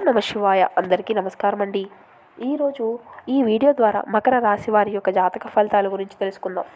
నమః శివాయ. అందరికీ నమస్కారం అండి. ఈరోజు ఈ వీడియో ద్వారా మకర రాశి వారి యొక్క జాతక ఫలితాల గురించి తెలుసుకుందాం.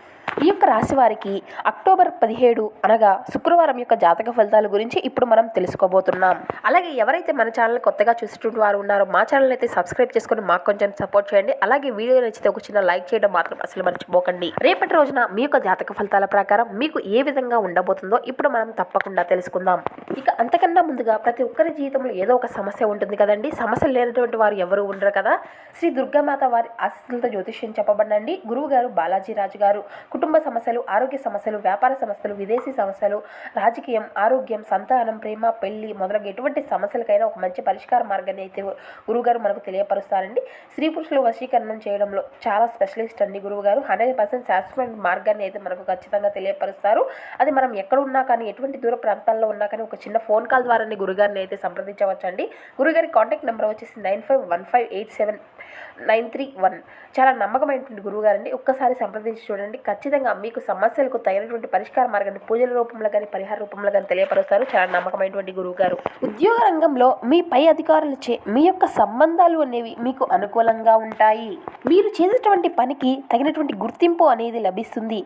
ఈ యొక్క రాశి వారికి అక్టోబర్ 17 అనగా శుక్రవారం యొక్క జాతక ఫలితాల గురించి ఇప్పుడు మనం తెలుసుకోబోతున్నాం. అలాగే ఎవరైతే మన ఛానల్ కొత్తగా చూసేటువంటి వారు ఉన్నారో మా ఛానల్ అయితే సబ్స్క్రైబ్ చేసుకొని మాకు కొంచెం సపోర్ట్ చేయండి. అలాగే వీడియో నచ్చితే ఒక చిన్న లైక్ చేయడం మాత్రం అసలు మర్చిపోకండి. రేపటి రోజున మీ యొక్క జాతక ఫలితాల ప్రకారం మీకు ఏ విధంగా ఉండబోతుందో ఇప్పుడు మనం తప్పకుండా తెలుసుకుందాం. ఇక అంతకన్నా ముందుగా ప్రతి ఒక్కరి జీవితంలో ఏదో ఒక సమస్య ఉంటుంది కదండి. సమస్య లేనటువంటి వారు ఎవరు ఉండరు కదా. శ్రీ దుర్గామాత వారి ఆశీస్సులతో జ్యోతిష్యం చెప్పబడండి. గురువు గారు బాలాజీ రాజు గారు కుటుంబ సమస్యలు, ఆరోగ్య సమస్యలు, వ్యాపార సమస్యలు, విదేశీ సమస్యలు, రాజకీయం, ఆరోగ్యం, సంతానం, ప్రేమ, పెళ్లి మొదలగు ఎటువంటి సమస్యలకైనా ఒక మంచి పరిష్కార మార్గాన్ని అయితే గురువుగారు మనకు తెలియపరుస్తారండి. స్త్రీ పురుషులు వశీకరణం చేయడంలో చాలా స్పెషలిస్ట్ అండి గురువుగారు. 100% శాస్త్రమైన మార్గాన్ని అయితే మనకు ఖచ్చితంగా తెలియపరుస్తారు. అది మనం ఎక్కడ ఉన్నా కానీ, ఎటువంటి దూర ప్రాంతాల్లో ఉన్నా కానీ ఒక చిన్న ఫోన్ కాల్ ద్వారా గురుగారిని అయితే సంప్రదించవచ్చు అండి. గురుగారి కాంటాక్ట్ నెంబర్ వచ్చేసి 9515879331. చాలా నమ్మకమైనటువంటి గురువుగారండి. ఒక్కసారి సంప్రదించి చూడండి. ఖచ్చితంగా మీకు సమస్యలకు తగినటువంటి పరిష్కార మార్గాన్ని పూజల రూపంలో కానీ, పరిహార రూపంలో కానీ తెలియపరుస్తారు. చాలా నమ్మకమైనటువంటి గురువుగారు. ఉద్యోగ రంగంలో మీ పై అధికారులచే మీ యొక్క సంబంధాలు అనేవి మీకు అనుకూలంగా ఉంటాయి. మీరు చేసేటువంటి పనికి తగినటువంటి గుర్తింపు అనేది లభిస్తుంది.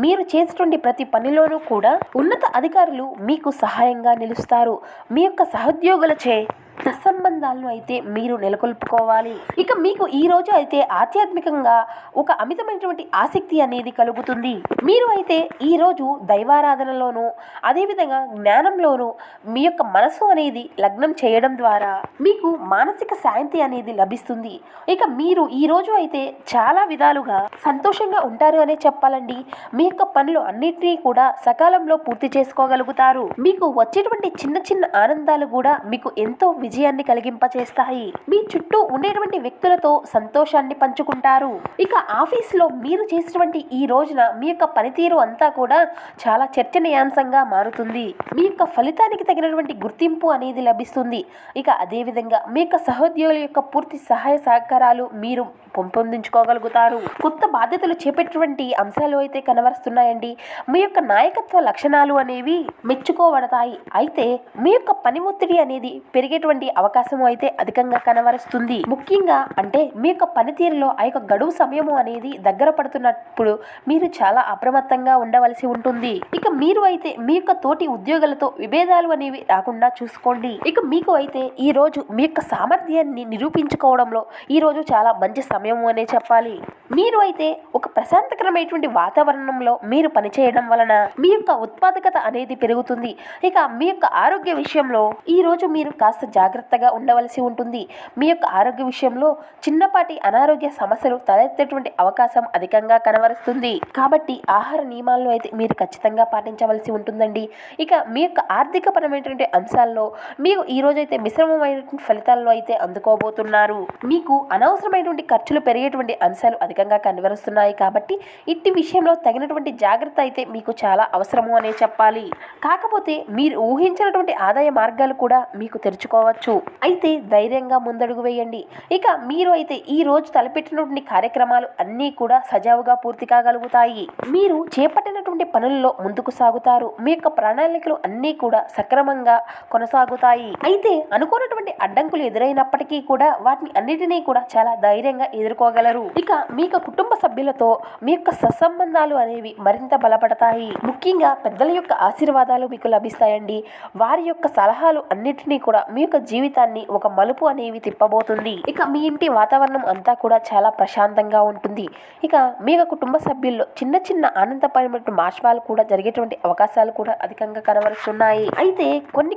మీరు చేసేటువంటి ప్రతి పనిలోనూ కూడా ఉన్నత అధికారులు మీకు సహాయంగా నిలుస్తారు. మీ యొక్క సహోద్యోగులచే సత్సంబంధాలను అయితే మీరు నెలకొల్పుకోవాలి. ఇక మీకు ఈ రోజు అయితే ఆధ్యాత్మికంగా ఒక అమితమైనటువంటి ఆసక్తి అనేది కలుగుతుంది. మీరు అయితే ఈ రోజు దైవారాధనలోనూ అదేవిధంగా జ్ఞానంలోనూ మీ యొక్క మనసు అనేది లగ్నం చేయడం ద్వారా మీకు మానసిక శాంతి అనేది లభిస్తుంది. ఇక మీరు ఈ రోజు అయితే చాలా విధాలుగా సంతోషంగా ఉంటారు అనే చెప్పాలండి. మీ యొక్క పనులు అన్నిటినీ కూడా సకాలంలో పూర్తి చేసుకోగలుగుతారు. మీకు వచ్చేటువంటి చిన్న చిన్న ఆనందాలు కూడా మీకు ఎంతో విజయాన్ని కలిగింపచేస్తాయి. మీ చుట్టూ ఉండేటువంటి వ్యక్తులతో సంతోషాన్ని పంచుకుంటారు. ఇక ఆఫీస్లో మీరు చేసినటువంటి ఈ రోజున మీ యొక్క పనితీరు అంతా కూడా చాలా చర్చనీయాంశంగా మారుతుంది. మీ యొక్క ఫలితానికి తగినటువంటి గుర్తింపు అనేది లభిస్తుంది. ఇక అదేవిధంగా మీ యొక్క సహోద్యోగుల యొక్క పూర్తి సహాయ సహకారాలు మీరు పెంపొందించుకోగలుగుతారు. కొత్త బాధ్యతలు చేపట్టేటువంటి అంశాలు అయితే కనబరుస్తున్నాయండి. మీ యొక్క నాయకత్వ లక్షణాలు అనేవి మెచ్చుకోబడతాయి. అయితే మీ యొక్క పని ఒత్తిడి అనేది పెరిగేటువంటి అవకాశం అయితే అధికంగా కనబరుస్తుంది. ముఖ్యంగా అంటే మీ యొక్క పనితీరులో ఆ యొక్క గడువు సమయము అనేది దగ్గర పడుతున్నప్పుడు మీరు చాలా అప్రమత్తంగా ఉండవలసి ఉంటుంది. ఇక మీరు అయితే మీ యొక్క తోటి ఉద్యోగులతో విభేదాలు అనేవి రాకుండా చూసుకోండి. ఇక మీకు అయితే ఈ రోజు మీ యొక్క సామర్థ్యాన్ని నిరూపించుకోవడంలో ఈ రోజు చాలా మంచి సమయము అనే చెప్పాలి. మీరు అయితే ఒక ప్రశాంతకరమైనటువంటి వాతావరణంలో మీరు పనిచేయడం వలన మీ యొక్క ఉత్పాదకత అనేది పెరుగుతుంది. ఇక మీ యొక్క ఆరోగ్య విషయంలో ఈ రోజు మీరు కాస్త జాగ్రత్తగా ఉండవలసి ఉంటుంది. మీ యొక్క ఆరోగ్య విషయంలో చిన్నపాటి అనారోగ్య సమస్యలు తలెత్తేటువంటి అవకాశం అధికంగా కనబరుస్తుంది. కాబట్టి ఆహార నియమాలను అయితే మీరు ఖచ్చితంగా పాటించవలసి ఉంటుందండి. ఇక మీ యొక్క ఆర్థిక పరమైనటువంటి అంశాల్లో మీకు ఈ రోజు అయితే మిశ్రమమైనటువంటి ఫలితాలను అయితే అందుకోబోతున్నారు. మీకు అనవసరమైనటువంటి ఖర్చులు పెరిగేటువంటి అంశాలు అధికంగా కనబరుస్తున్నాయి. కాబట్టి ఇట్టి విషయంలో తగినటువంటి జాగ్రత్త అయితే మీకు చాలా అవసరము అనే చెప్పాలి. కాకపోతే మీరు ఊహించినటువంటి ఆదాయ మార్గాలు కూడా మీకు తెరుచుకోవచ్చు. అయితే ధైర్యంగా ముందడుగు వేయండి. ఇక మీరు అయితే ఈ రోజు తలపెట్టినటువంటి కార్యక్రమాలు అన్నీ కూడా సజావుగా పూర్తి కాగలుగుతాయి. మీరు చేపట్టినటువంటి పనుల్లో ముందుకు సాగుతారు. మీ యొక్క ప్రణాళికలు అన్నీ కూడా సక్రమంగా కొనసాగుతాయి. అయితే అనుకోనటువంటి అడ్డంకులు ఎదురైనప్పటికీ కూడా వాటిని అన్నిటినీ కూడా చాలా ధైర్యంగా ఎదుర్కోగలరు. ఇక మీ యొక్క కుటుంబ సభ్యులతో మీ యొక్క సత్సంబంధాలు అనేవి మరింత బలపడతాయి. ముఖ్యంగా పెద్దల యొక్క ఆశీర్వాదాలు మీకు లభిస్తాయండి. వారి యొక్క సలహాలు అన్నిటినీ కూడా మీ యొక్క జీవితాన్ని ఒక మలుపు అనేవి తిప్పబోతుంది. ఇక మీ ఇంటి వాతావరణం అంతా కూడా చాలా ప్రశాంతంగా ఉంటుంది. ఇక మీ యొక్క కుటుంబ సభ్యుల్లో చిన్న చిన్న ఆనందపరమైన మార్పులు కూడా జరిగేటువంటి అవకాశాలు కూడా అధికంగా కనబరుస్తున్నాయి. అయితే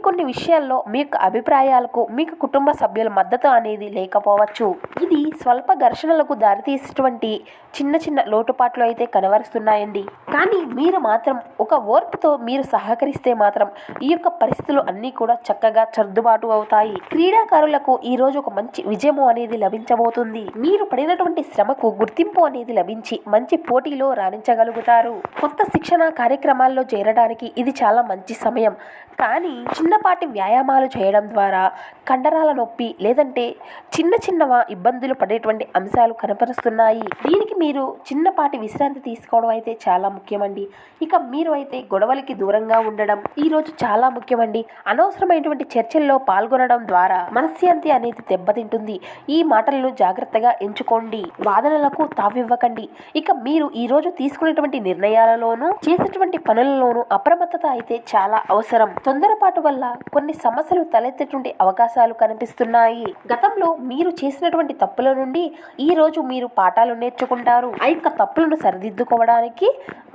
కొన్ని విషయాల్లో మీ యొక్క అభిప్రాయాలకు మీ యొక్క కుటుంబ సభ్యుల మద్దతు అనేది లేకపోవచ్చు. ఇది స్వల్ప ఘర్షణలకు దారితీసేటువంటి చిన్న లోటుపాట్లు అయితే కనబరుస్తున్నాయండి. కానీ మీరు మాత్రం ఒక ఓర్పుతో మీరు సహకరిస్తే మాత్రం ఈ యొక్క పరిస్థితులు అన్నీ కూడా చక్కగా సర్దుబాటు అవుతాయి. క్రీడాకారులకు ఈ రోజు ఒక మంచి విజయము అనేది లభించబోతుంది. మీరు పడినటువంటి శ్రమకు గుర్తింపు అనేది లభించి మంచి పోటీలో రాణించగలుగుతారు. కొత్త శిక్షణ కార్యక్రమాల్లో చేరడానికి ఇది చాలా మంచి సమయం. కానీ చిన్నపాటి వ్యాయామాలు చేయడం ద్వారా కండరాల నొప్పి లేదంటే చిన్న చిన్నగా ఇబ్బందులు పడేటువంటి అంశాలు కనపరుస్తున్నాయి. దీనికి మీరు చిన్నపాటి విశ్రాంతి తీసుకోవడం అయితే చాలా ముఖ్యమండి. ఇక మీరు అయితే గొడవలకి దూరంగా ఉండడం ఈరోజు చాలా ముఖ్యమండి. అనవసరమైనటువంటి చర్చల్లో పాల్గొనడం ద్వారా మనశ్శాంతి అనేది దెబ్బతింటుంది. ఈ మాటలను జాగ్రత్తగా ఎంచుకోండి. వాదనలకు తావివ్వకండి. ఇక మీరు ఈరోజు తీసుకునేటువంటి నిర్ణయాలలోనూ చేసేటువంటి పనులలోనూ అప్రమత్తత అయితే చాలా అవసరం. తొందరపాటు వల్ల కొన్ని సమస్యలు తలెత్తేటువంటి అవకాశాలు కనిపిస్తున్నాయి. గతంలో మీరు చేసినటువంటి తప్పుల నుండి ఈ రోజు మీరు పాఠాలు నేర్చుకుంటారు. ఆ యొక్క తప్పులను సరిదిద్దుకోవడానికి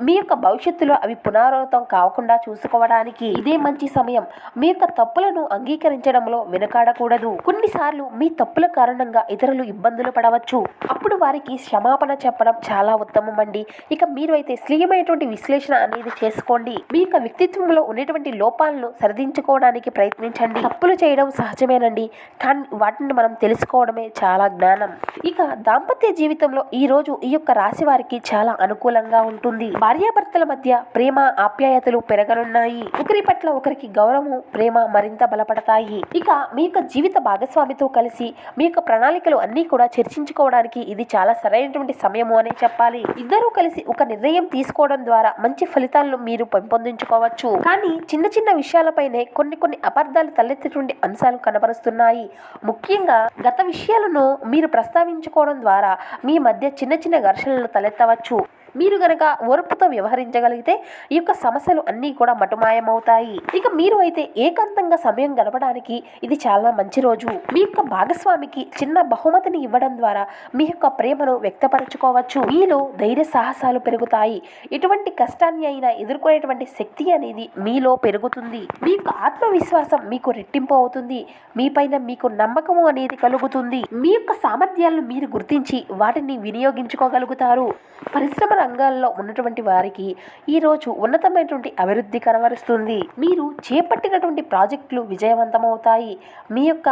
మీ యొక్క భవిష్యత్తులో అవి పునరావృతం కాకుండా చూసుకోవడానికి ఇదే మంచి సమయం. మీ యొక్క తప్పులను అంగీకరించడంలో వెనుకాడకూడదు. కొన్నిసార్లు మీ తప్పుల కారణంగా ఇతరులు ఇబ్బందులు పడవచ్చు. అప్పుడు వారికి క్షమాపణ చెప్పడం చాలా ఉత్తమం అండి. ఇక మీరు అయితే స్వీయమైనటువంటి విశ్లేషణ అనేది చేసుకోండి. మీ యొక్క వ్యక్తిత్వంలో ఉన్నటువంటి లోపాలను సరిదించుకోవడానికి ప్రయత్నించండి. తప్పులు చేయడం సహజమేనండి, కానీ వాటిని మనం తెలుసుకోవడమే చాలా జ్ఞానం. ఇక దాంపత్య జీవితంలో ఈ రోజు ఈ యొక్క రాశి వారికి చాలా అనుకూలంగా ఉంటుంది. భార్యాభర్తల మధ్య ప్రేమ ఆప్యాయతలు పెరగనున్నాయి. ఒకరి పట్ల ఒకరికి గౌరవం ప్రేమ మరింత బలపడతాయి. ఇక మీ యొక్క జీవిత భాగస్వామితో కలిసి మీ యొక్క ప్రణాళికలు అన్నీ కూడా చర్చించుకోవడానికి ఇది చాలా సరైనటువంటి సమయము అనే చెప్పాలి. ఇద్దరూ కలిసి ఒక నిర్ణయం తీసుకోవడం ద్వారా మంచి ఫలితాలను మీరు పెంపొందించుకోవచ్చు. కానీ చిన్న చిన్న విషయాలపైనే కొన్ని అపార్థాలు తలెత్తేటువంటి అంశాలు కనబరుస్తున్నాయి. ముఖ్యంగా గత విషయాలను మీరు ప్రస్తావించుకోవడం ద్వారా మీ మధ్య చిన్న చిన్న ఘర్షణలు తలెత్తవచ్చు. మీరు గనక ఓర్పుతో వ్యవహరించగలిగితే ఈ యొక్క సమస్యలు అన్నీ కూడా మటుమాయమవుతాయి. ఇక మీరు అయితే ఏకాంతంగా సమయం గడపడానికి ఇది చాలా మంచి రోజు. మీ యొక్క భాగస్వామికి చిన్న బహుమతిని ఇవ్వడం ద్వారా మీ యొక్క ప్రేమను వ్యక్తపరచుకోవచ్చు. మీలో ధైర్య సాహసాలు పెరుగుతాయి. ఎటువంటి కష్టాన్ని అయినా ఎదుర్కొనేటువంటి శక్తి అనేది మీలో పెరుగుతుంది. మీ యొక్క ఆత్మవిశ్వాసం మీకు రెట్టింపు అవుతుంది. మీపైన మీకు నమ్మకము అనేది కలుగుతుంది. మీ యొక్క సామర్థ్యాలను మీరు గుర్తించి వాటిని వినియోగించుకోగలుగుతారు. పరిశ్రమ రంగాల్లో ఉన్నటువంటి వారికి ఈరోజు ఉన్నతమైనటువంటి అభివృద్ధి కనబరుస్తుంది. మీరు చేపట్టినటువంటి ప్రాజెక్టులు విజయవంతమవుతాయి. మీ యొక్క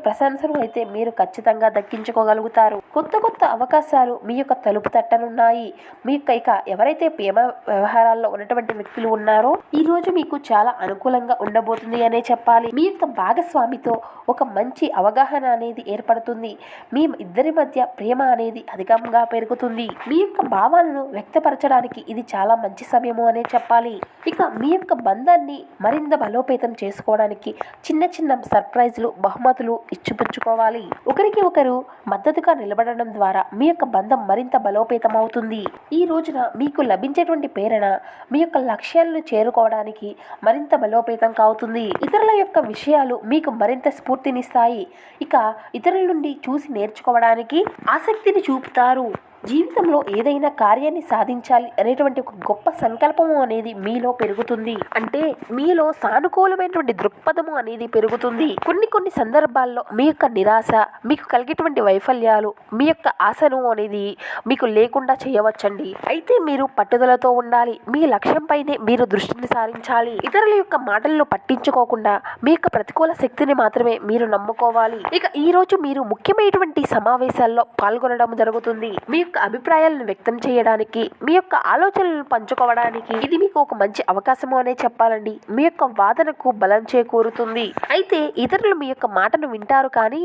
ప్రశంసలు అయితే మీరు ఖచ్చితంగా దక్కించుకోగలుగుతారు. కొత్త అవకాశాలు మీ యొక్క తలుపు తట్టనున్నాయి. మీ యొక్క ఇక ఎవరైతే ప్రేమ వ్యవహారాల్లో ఉన్నటువంటి వ్యక్తులు ఉన్నారో ఈ రోజు మీకు చాలా అనుకూలంగా ఉండబోతుంది అనే చెప్పాలి. మీ యొక్క భాగస్వామితో ఒక మంచి అవగాహన అనేది ఏర్పడుతుంది. మీ ఇద్దరి మధ్య ప్రేమ అనేది అధికంగా పెరుగుతుంది. మీ యొక్క భావాలను వ్యక్తపరచడానికి ఇది చాలా మంచి సమయము అనే చెప్పాలి. ఇక మీ యొక్క బంధాన్ని మరింత బలోపేతం చేసుకోవడానికి చిన్న సర్ప్రైజ్లు బహుమతులు ఇచ్చిపుచ్చుకోవాలి. ఒకరికి ఒకరు మద్దతుగా నిలబడడం ద్వారా మీ యొక్క బంధం మరింత బలోపేతం అవుతుంది. ఈ రోజున మీకు లభించేటువంటి ప్రేరణ మీ యొక్క లక్ష్యాలను చేరుకోవడానికి మరింత బలోపేతం కావుతుంది. ఇతరుల యొక్క విషయాలు మీకు మరింత స్ఫూర్తినిస్తాయి. ఇక ఇతరుల నుండి చూసి నేర్చుకోవడానికి ఆసక్తిని చూపుతారు. జీవితంలో ఏదైనా కార్యాన్ని సాధించాలి అనేటువంటి ఒక గొప్ప సంకల్పము అనేది మీలో పెరుగుతుంది. అంటే మీలో సానుకూలమైనటువంటి దృక్పథము అనేది పెరుగుతుంది. కొన్ని సందర్భాల్లో మీ యొక్క నిరాశ, మీకు కలిగేటువంటి వైఫల్యాలు, మీ యొక్క ఆశను అనేది మీకు లేకుండా చేయవచ్చండి. అయితే మీరు పట్టుదలతో ఉండాలి. మీ లక్ష్యంపైనే మీరు దృష్టిని సారించాలి. ఇతరుల యొక్క మాటలను పట్టించుకోకుండా మీ యొక్క ప్రతికూల శక్తిని మాత్రమే మీరు నమ్ముకోవాలి. ఇక ఈ రోజు మీరు ముఖ్యమైనటువంటి సమావేశాల్లో పాల్గొనడం జరుగుతుంది. మీ అభిప్రాయాలను వ్యక్తం చేయడానికి, మీ యొక్క ఆలోచనలను పంచుకోవడానికి ఇది మీకు ఒక మంచి అవకాశము అనే చెప్పాలండి. మీ యొక్క వాదనకు బలం చేకూరుతుంది. అయితే ఇతరులు మీ యొక్క మాటను వింటారు, కానీ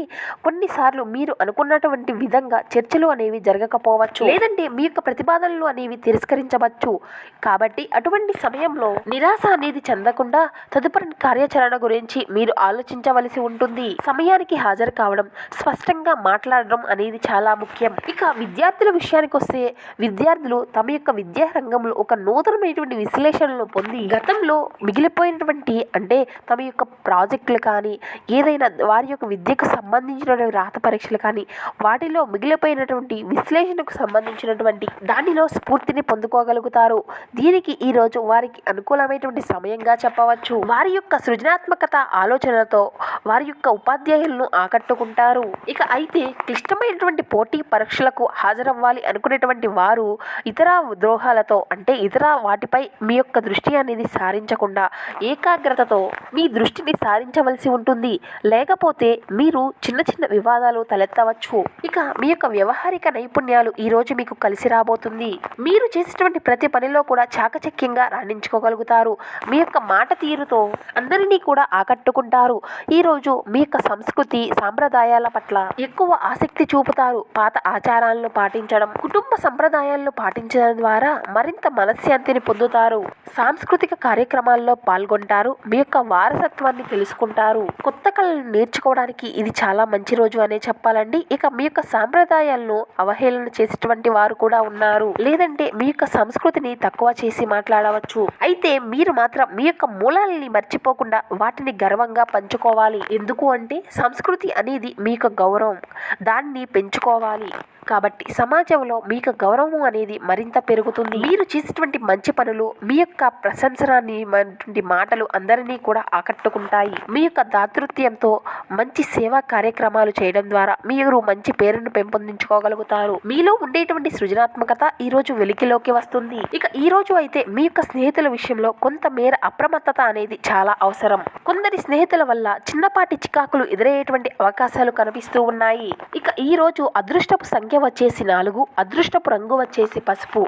కొన్నిసార్లు మీరు అనుకున్నటువంటి విధంగా చర్చలు అనేవి జరగకపోవచ్చు, లేదంటే మీ యొక్క ప్రతిపాదనలు అనేవి తిరస్కరించవచ్చు. కాబట్టి అటువంటి సమయంలో నిరాశ అనేది చెందకుండా తదుపరి కార్యాచరణ గురించి మీరు ఆలోచించవలసి ఉంటుంది. సమయానికి హాజరు కావడం, స్పష్టంగా మాట్లాడడం అనేది చాలా ముఖ్యం. ఇక విద్యార్థుల విషయానికి వస్తే విద్యార్థులు తమ యొక్క విద్యా రంగంలో ఒక నూతనమైనటువంటి విశ్లేషణలు పొంది గతంలో మిగిలిపోయినటువంటి అంటే తమ యొక్క ప్రాజెక్టులు కానీ ఏదైనా వారి యొక్క విద్యకు సంబంధించినటువంటి రాత పరీక్షలు కానీ వాటిలో మిగిలిపోయినటువంటి విశ్లేషణకు సంబంధించినటువంటి దానిలో స్ఫూర్తిని పొందుకోగలుగుతారు. దీనికి ఈరోజు వారికి అనుకూలమైనటువంటి సమయంగా చెప్పవచ్చు. వారి యొక్క సృజనాత్మకత ఆలోచనలతో వారి యొక్క ఉపాధ్యాయులను ఆకట్టుకుంటారు. ఇక అయితే క్లిష్టమైనటువంటి పోటీ పరీక్షలకు హాజరవ్వ అవ్వాలి అనుకునేటువంటి వారు ఇతర ద్రోహాలతో అంటే ఇతర వాటిపై మీ యొక్క దృష్టి అనేది సారించకుండా ఏకాగ్రతతో మీ దృష్టిని సారించవలసి ఉంటుంది. లేకపోతే మీరు చిన్న చిన్న వివాదాలు తలెత్తవచ్చు. ఇక మీ యొక్క వ్యవహారిక నైపుణ్యాలు ఈరోజు మీకు కలిసి రాబోతుంది. మీరు చేసేటువంటి ప్రతి పనిలో కూడా చాకచక్యంగా రాణించుకోగలుగుతారు. మీ యొక్క మాట తీరుతో అందరినీ కూడా ఆకట్టుకుంటారు. ఈరోజు మీ యొక్క సంస్కృతి సాంప్రదాయాల పట్ల ఎక్కువ ఆసక్తి చూపుతారు. పాత ఆచారాలను పాటించడం, కుటుంబ సంప్రదాయాలను పాటించడం ద్వారా మరింత మనశ్శాంతిని పొందుతారు. సాంస్కృతిక కార్యక్రమాల్లో పాల్గొంటారు. మీ యొక్క వారసత్వాన్ని తెలుసుకుంటారు. కొత్త కళలను నేర్చుకోవడానికి ఇది చాలా మంచి రోజు అనే చెప్పాలండి. ఇక మీ యొక్క సాంప్రదాయాలను అవహేళన చేసేటువంటి వారు కూడా ఉన్నారు. లేదంటే మీ యొక్క సంస్కృతిని తక్కువ చేసి మాట్లాడవచ్చు. అయితే మీరు మాత్రం మీ యొక్క మూలాలని మర్చిపోకుండా వాటిని గర్వంగా పంచుకోవాలి. ఎందుకు అంటే సంస్కృతి అనేది మీ యొక్క గౌరవం, దాన్ని పెంచుకోవాలి. కాబట్టి సమాజంలో మీకు గౌరవం అనేది మరింత పెరుగుతుంది. మీరు చేసేటువంటి మంచి పనులు, మీ యొక్క ప్రశంసనటువంటి మాటలు అందరినీ కూడా ఆకట్టుకుంటాయి. మీ యొక్క దాతృత్వంతో మంచి సేవా కార్యక్రమాలు చేయడం ద్వారా మీరు మంచి పేరును పెంపొందించుకోగలుగుతారు. మీలో ఉండేటువంటి సృజనాత్మకత ఈ రోజు వెలికిలోకి వస్తుంది. ఇక ఈ రోజు అయితే మీ యొక్క స్నేహితుల విషయంలో కొంతమేర అప్రమత్తత అనేది చాలా అవసరం. కొందరి స్నేహితుల వల్ల చిన్నపాటి చికాకులు ఎదురయ్యేటువంటి అవకాశాలు కనిపిస్తూ ఉన్నాయి. ఇక ఈ రోజు అదృష్టపు సంఖ్య వచ్చేసి 4, అదృష్టపు రంగు వచ్చేసి పసుపు.